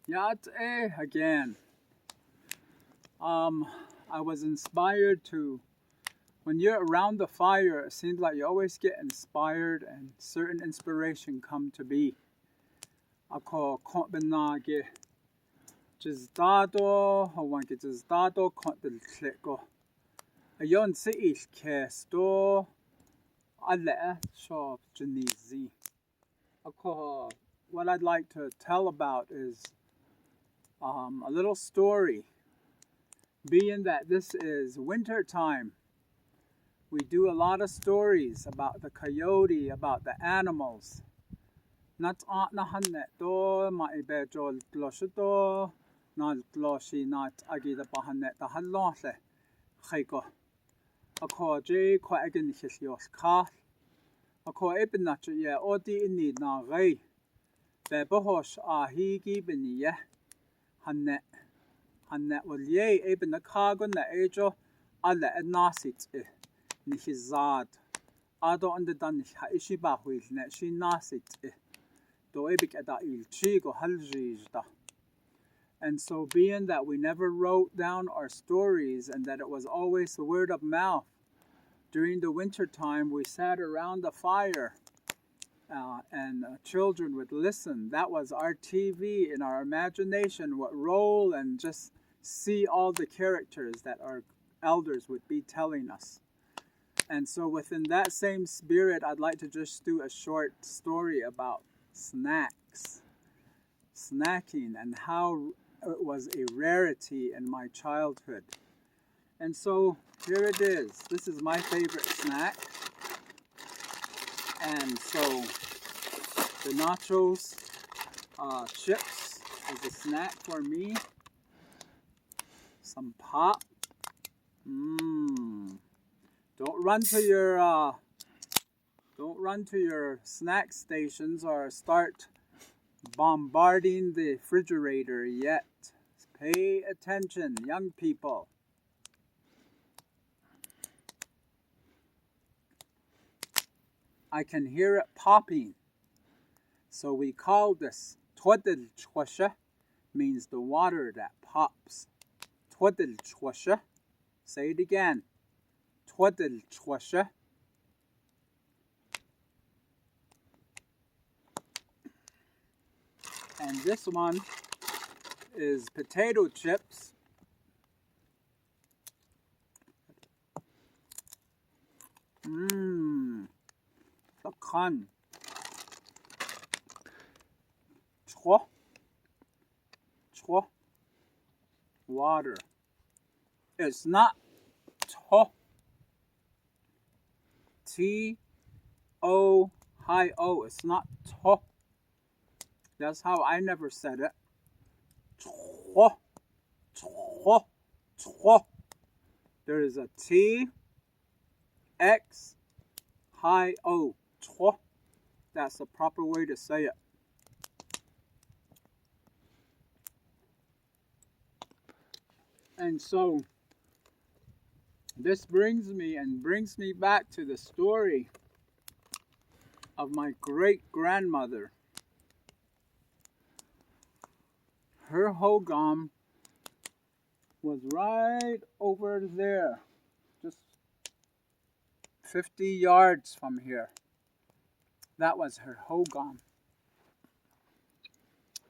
Yat again. I was inspired to. When you're around the fire, it seems like you always get inspired and certain inspiration come to be. Ako konbenage jizdado hawanke jizdado kontel kleko. Ayon si ich kesto alle shop jenizi. Ako what I'd like to tell about is a little story. Being that this is winter time, we do a lot of stories about the coyote, about the animals. Not na hannet do ma ibe jol glosito not gloshi not agi the bahanet the haloshe khayko. Ako j kwa again his ka. Ako eben not ye odi in need na gay. The bohosh ahigi beniye hannet. Hannet will ye eben the cargon the ajo alle nasit nihizad. Ado under dan ishiba will net she nasit and so being that we never wrote down our stories and that it was always the word of mouth, during the winter time we sat around the fire and children would listen. That was our TV in our imagination would roll and just see all the characters that our elders would be telling us. And so within that same spirit, I'd like to just do a short story about snacking and how it was a rarity in my childhood. And so here it is. This is my favorite snack. And so the nachos chips is a snack for me. Some pop. Don't run to your snack stations or start bombarding the refrigerator yet. Pay attention, young people. I can hear it popping. So we call this twadil chwasha, means the water that pops. Twadil chwasha. Say it again. Twadil chwasha. And this one is potato chips. Lakan. Chwa. Water. It's not to. T-O high O. It's not to. That's how I never said it. Chwa. Chwa. Chwa. There is a T, X, high O. Chwa. That's the proper way to say it. And so this brings me back to the story of my great-grandmother. Her hogam was right over there, just 50 yards from here. That was her hogam.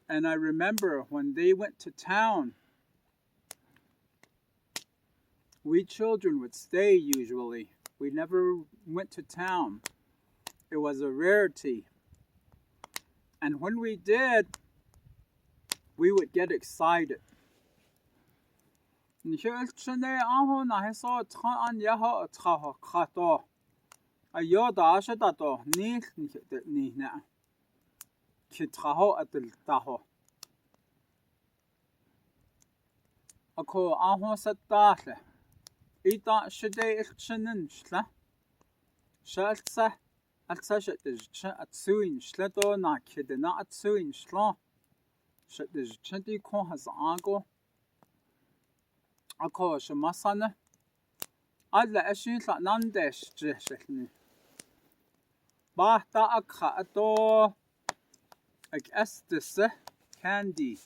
And I remember when they went to town, we children would stay usually. We never went to town. It was a rarity. And when we did, we would get excited. Ako ahon sattahle. Ita shide ilchinen shla. Shaltsa atsa shatij atsuin shlato na kidena atsuin shla. Shatij chanti kon has ango. Ako shamasana. Alla ashin sa nandesh jeshni. Bahta akha ato. Ek estes candy.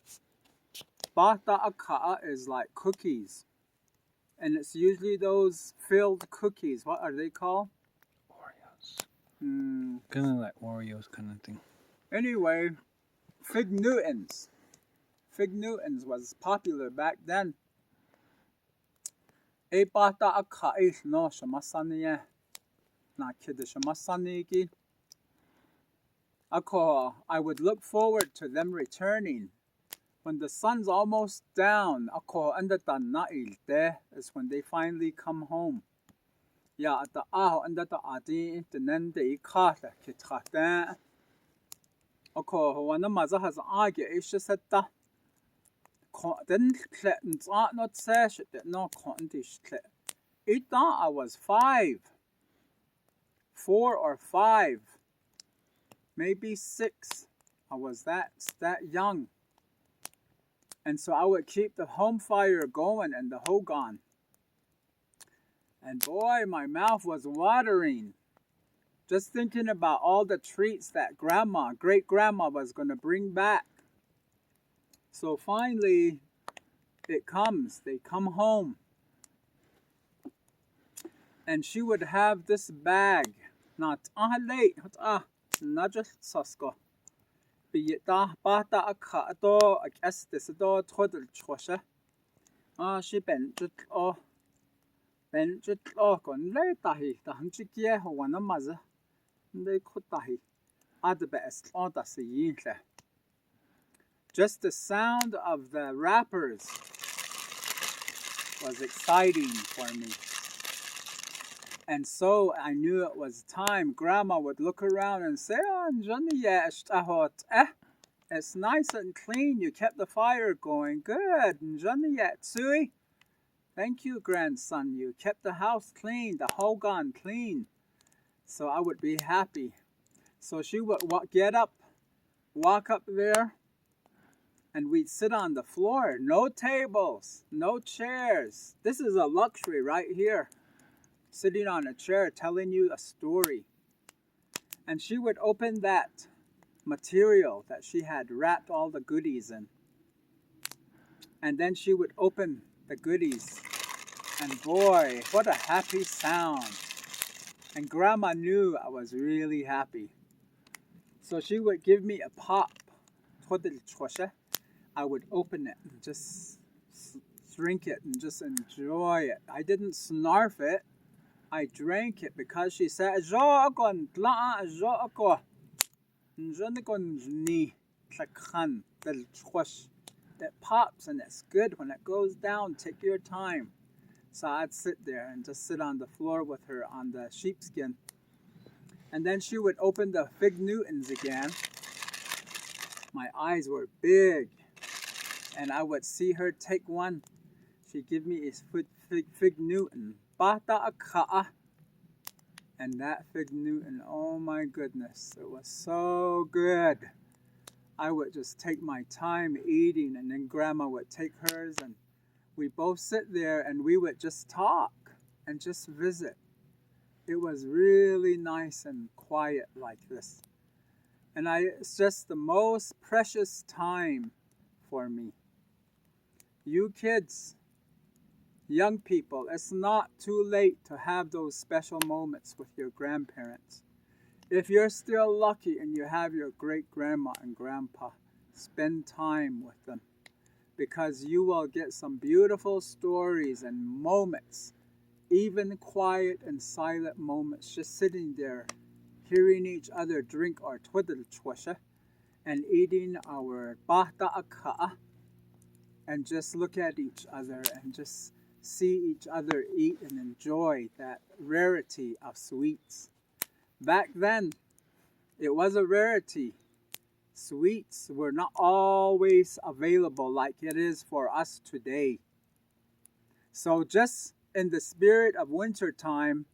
bata aka'a is like cookies. And it's usually those filled cookies. What are they called? Oreos. Kind of like Oreos kind of thing. Anyway, Fig Newtons. Fig Newtons was popular back then. E bata aka'i no shamasani na kid shamasaniki. Ako, I would look forward to them returning. When the sun's almost down, ako andata na ilte is when they finally come home. Ya ata aho andata ati tenende ikata kitrata. Ako wana mazahas age ishasetta. Den klettens not sash that no contish klet. It thought I was 4 or 5, maybe 6. I was that young. And so I would keep the home fire going and the hogan. And boy, my mouth was watering. Just thinking about all the treats that great grandma was going to bring back. So finally, it comes. They come home. And she would have this bag. Not late. Not just sasko. Biyita bata akha to akestis to thodel chosha. She benjut kon le tahi tahan chikie wana maza. They could tahi. Ad best on the sea. Just the sound of the wrappers was exciting for me. And so I knew it was time. Grandma would look around and say, it's nice and clean. You kept the fire going. Good. Thank you, grandson. You kept the house clean, the hogan clean. So I would be happy. So she would get up, walk up there, and we'd sit on the floor. No tables, no chairs. This is a luxury right here. Sitting on a chair telling you a story. And she would open that material that she had wrapped all the goodies in. And then she would open the goodies. And boy, what a happy sound. And Grandma knew I was really happy. So she would give me a pop. I would open it and just drink it and just enjoy it. I didn't snarf it. I drank it because she said, it pops and it's good when it goes down. Take your time. So I'd sit there and just sit on the floor with her on the sheepskin. And then she would open the Fig Newtons again. My eyes were big. And I would see her take one. She'd give me a Fig Newton. Bata aka'a. And that Fig Newton, oh my goodness, it was so good. I would just take my time eating, and then Grandma would take hers, and we both sit there and we would just talk and just visit. It was really nice and quiet like this. And it's just the most precious time for me. You kids, young people, it's not too late to have those special moments with your grandparents. If you're still lucky and you have your great-grandma and grandpa, spend time with them, because you will get some beautiful stories and moments, even quiet and silent moments, just sitting there, hearing each other drink our twiddle chwasha and eating our bata aka'a, and just look at each other and just see each other eat and enjoy that rarity of sweets. Back then, it was a rarity. Sweets were not always available like it is for us today. So just in the spirit of winter time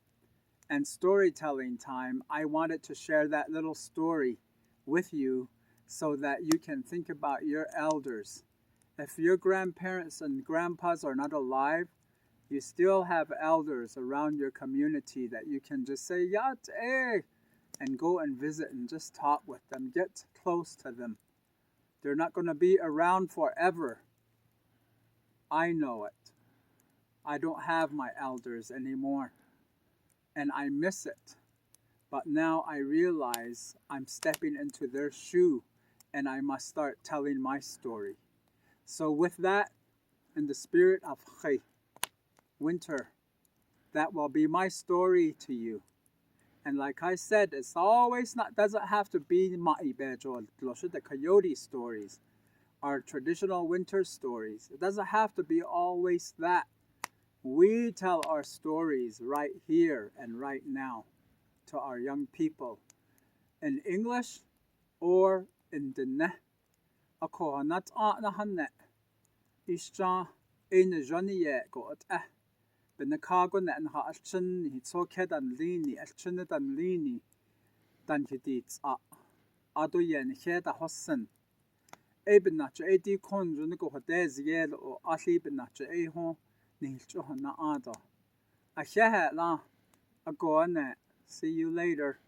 and storytelling time, I wanted to share that little story with you so that you can think about your elders. If your grandparents and grandpas are not alive, you still have elders around your community that you can just say, Yat eh, and go and visit and just talk with them. Get close to them. They're not going to be around forever. I know it. I don't have my elders anymore, and I miss it. But now I realize I'm stepping into their shoe, and I must start telling my story. So with that, in the spirit of Khay, winter, that will be my story to you. And like I said, it's always not doesn't have to be Ma'ibejo, the coyote stories, our traditional winter stories. It doesn't have to be always that. We tell our stories right here and right now to our young people in English or in Dene. Ako nat na hanne. Isha in Johnny got Benakago and ha alchin, he toked and leany, alchinet and leany, than he did Adoyen head a hossin. Ebenach a decon junico des yell or Aslibenach a ho, Nilchohana Ada. A shehe la, a go on. See you later.